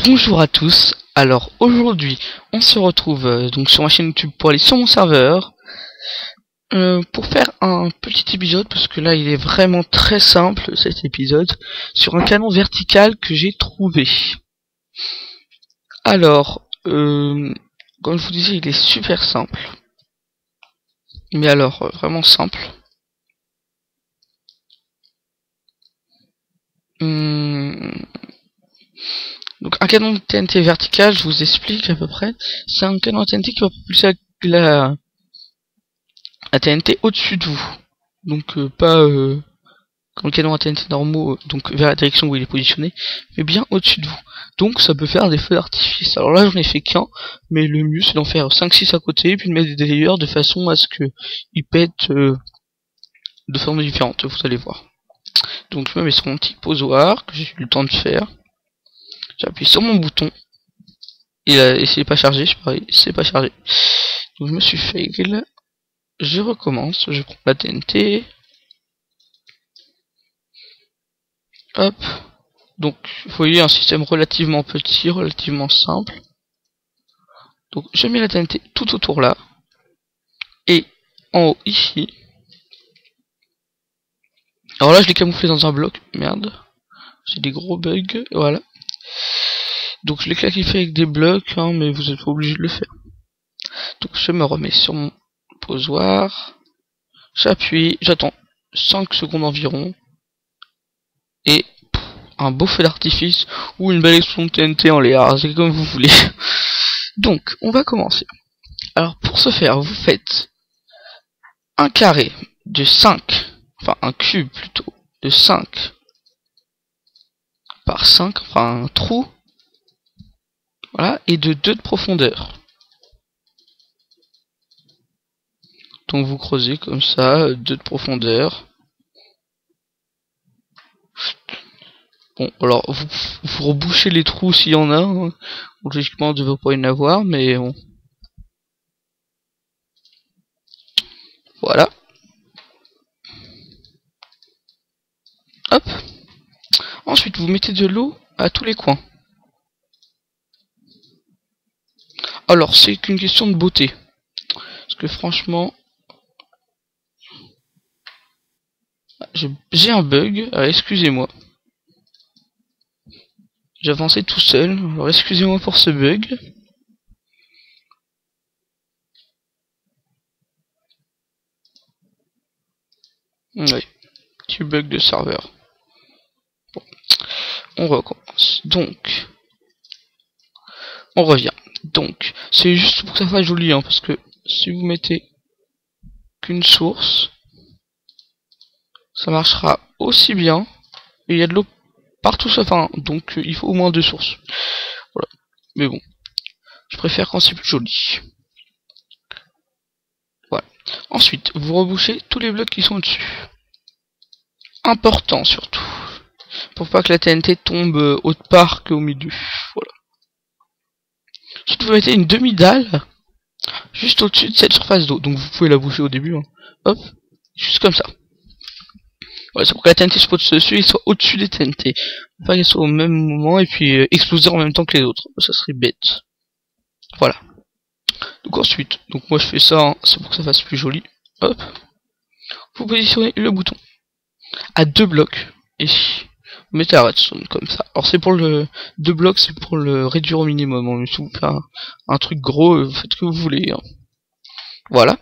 Bonjour à tous. Alors aujourd'hui, on se retrouve donc sur ma chaîne YouTube pour aller sur mon serveur pour faire un petit épisode parce que là il est vraiment très simple cet épisode sur un canon vertical que j'ai trouvé. Alors comme je vous disais, il est super simple. Mais alors vraiment simple. Donc un canon de TNT vertical, je vous explique à peu près. C'est un canon de TNT qui va propulser la TNT au-dessus de vous. Donc pas comme le canon à TNT normaux, donc vers la direction où il est positionné, mais bien au-dessus de vous. Donc ça peut faire des feux d'artifice. Alors là j'en ai fait qu'un, mais le mieux c'est d'en faire 5-6 à côté, puis de mettre des délayeurs de façon à ce que ils pètent de formes différentes, vous allez voir. Donc je me mets sur mon petit posoir, que j'ai eu le temps de faire. J'appuie sur mon bouton. Et c'est pas chargé, je parie, c'est pas chargé. Donc je me suis fail. Je recommence, je prends la TNT. Hop. Donc vous voyez un système relativement petit, relativement simple. Donc je mets la TNT tout autour là. Et en haut ici. Alors là je l'ai camouflé dans un bloc. Merde. J'ai des gros bugs. Voilà. Donc je l'ai clarifié avec des blocs, hein, mais vous êtes pas obligé de le faire. Donc je me remets sur mon posoir. J'appuie, j'attends 5 secondes environ. Et un beau feu d'artifice ou une belle explosion de TNT en l'air, c'est comme vous voulez. Donc on va commencer. Alors pour ce faire, vous faites un carré de 5, enfin un cube plutôt, de 5 par 5, enfin un trou, voilà, et de 2 de profondeur. Donc vous creusez comme ça, 2 de profondeur. Bon, alors vous rebouchez les trous s'il y en a, hein. Logiquement il ne devrait pas y en avoir, mais bon. Voilà. Hop. Ensuite vous mettez de l'eau à tous les coins. Alors c'est qu'une question de beauté. Parce que franchement, j'ai un bug, alors excusez-moi. J'avançais tout seul, alors excusez-moi pour ce bug. Oui, petit bug de serveur. Bon, on recommence. Donc, on revient. Donc, c'est juste pour que ça fasse joli, hein, parce que si vous mettez qu'une source, ça marchera aussi bien. Et il y a de l'eau partout, enfin, donc il faut au moins 2 sources. Voilà. Mais bon, je préfère quand c'est plus joli. Voilà. Ensuite, vous rebouchez tous les blocs qui sont au-dessus. Important surtout, pour pas que la TNT tombe autre part qu'au milieu. Voilà. Ensuite, vous mettez une demi-dalle juste au-dessus de cette surface d'eau. Donc vous pouvez la boucher au début. Hein. Hop, juste comme ça. Voilà, c'est pour que la TNT se pose dessus et soit au-dessus des TNT. Pas qu'elle soit au même moment et puis exploser en même temps que les autres. Ça serait bête. Voilà. Donc ensuite, donc moi je fais ça, hein, c'est pour que ça fasse plus joli. Hop. Vous positionnez le bouton à 2 blocs. Ici. Vous mettez la redstone comme ça. Alors c'est pour le 2 blocs, c'est pour le réduire au minimum. On si vous faites un truc gros, vous faites ce que vous voulez. Hein. Voilà.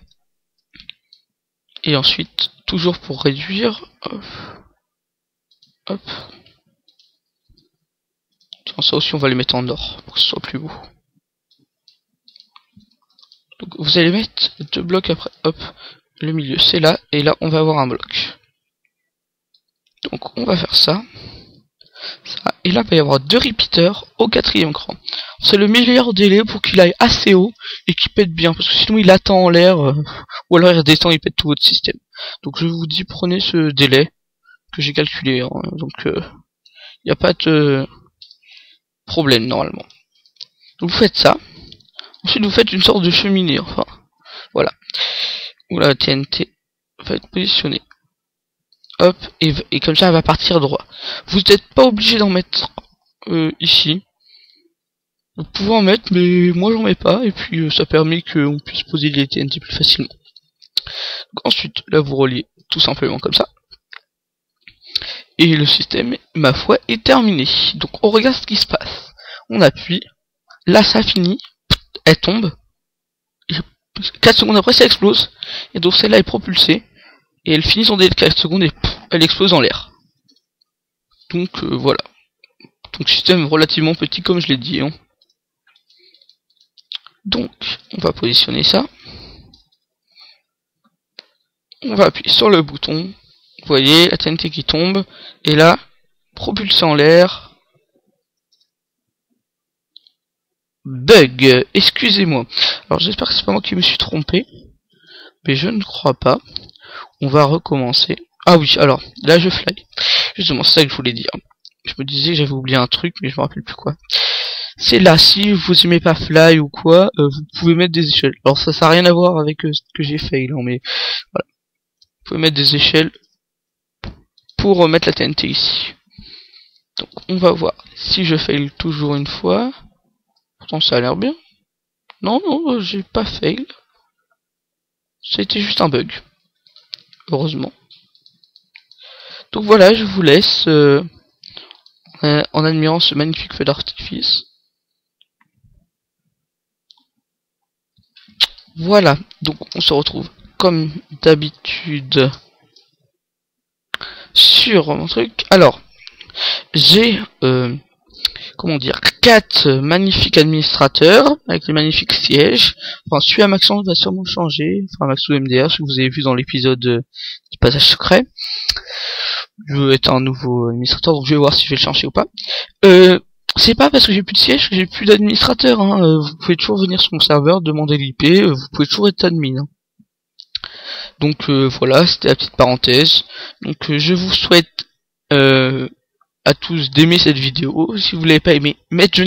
Et ensuite, toujours pour réduire, hop. Hop. Tiens, ça aussi on va les mettre en or pour que ce soit plus beau. Donc vous allez mettre 2 blocs après. Hop. Le milieu c'est là. Et là on va avoir un bloc. Donc on va faire ça. Et là il va y avoir 2 repeaters au 4e cran. C'est le meilleur délai pour qu'il aille assez haut et qu'il pète bien, parce que sinon il attend en l'air, ou alors il redescend, il pète tout votre système. Donc je vous dis, prenez ce délai que j'ai calculé, hein, donc il n'y a pas de problème normalement. Donc vous faites ça. Ensuite vous faites une sorte de cheminée, enfin voilà, où la TNT va être positionnée. Hop, et comme ça elle va partir droit. Vous n'êtes pas obligé d'en mettre ici. Vous pouvez en mettre, mais moi j'en mets pas, et puis ça permet qu'on puisse poser les TNT plus facilement. Donc, ensuite, là vous reliez tout simplement comme ça. Et le système, ma foi, est terminé. Donc on regarde ce qui se passe. On appuie, là ça finit, elle tombe, et 4 secondes après ça explose, et donc celle-là est propulsée, et elle finit son délai de 4 secondes, et elle explose dans l'air. Donc voilà. Donc système relativement petit comme je l'ai dit. Hein. Donc on va positionner ça. On va appuyer sur le bouton. Vous voyez la TNT qui tombe. Et là, propulsé en l'air. Bug. Excusez-moi. Alors j'espère que c'est pas moi qui me suis trompé. Mais je ne crois pas. On va recommencer. Ah oui, alors là je fly. Justement, c'est ça que je voulais dire. Je me disais que j'avais oublié un truc, mais je me rappelle plus quoi. C'est là, si vous aimez pas fly ou quoi, vous pouvez mettre des échelles. Alors ça n'a rien à voir avec ce que j'ai fait là, mais voilà. Vous pouvez mettre des échelles pour mettre la TNT ici. Donc on va voir si je fail toujours une fois. Pourtant ça a l'air bien. Non, non, j'ai pas fail. C'était juste un bug. Heureusement. Donc voilà, je vous laisse en admirant ce magnifique feu d'artifice. Voilà, donc on se retrouve comme d'habitude sur mon truc. Alors, j'ai comment dire, 4 magnifiques administrateurs avec les magnifiques sièges. Enfin, celui à Maxence va sûrement changer. Enfin, Maxou MDR, ce que vous avez vu dans l'épisode du passage secret. Je veux être un nouveau administrateur, donc je vais voir si je vais le changer ou pas. C'est pas parce que j'ai plus de siège que j'ai plus d'administrateur. Hein. Vous pouvez toujours venir sur mon serveur, demander l'IP, vous pouvez toujours être admin. Hein. Donc voilà, c'était la petite parenthèse. Donc je vous souhaite à tous d'aimer cette vidéo. Si vous l'avez pas aimé, mettez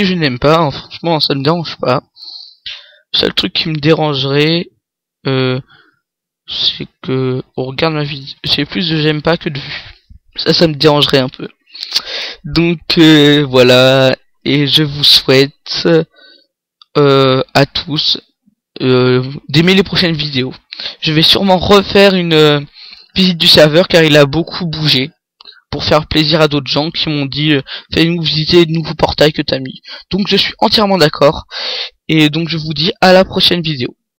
je n'aime pas. Hein. Franchement, ça me dérange pas. Le seul truc qui me dérangerait, c'est que on regarde ma vidéo, j'ai plus de j'aime pas que de vues. Ça me dérangerait un peu. Donc voilà, et je vous souhaite à tous d'aimer les prochaines vidéos. Je vais sûrement refaire une visite du serveur car il a beaucoup bougé, pour faire plaisir à d'autres gens qui m'ont dit fais-nous visiter de nouveaux portails que t'as mis. Donc je suis entièrement d'accord, et donc je vous dis à la prochaine vidéo.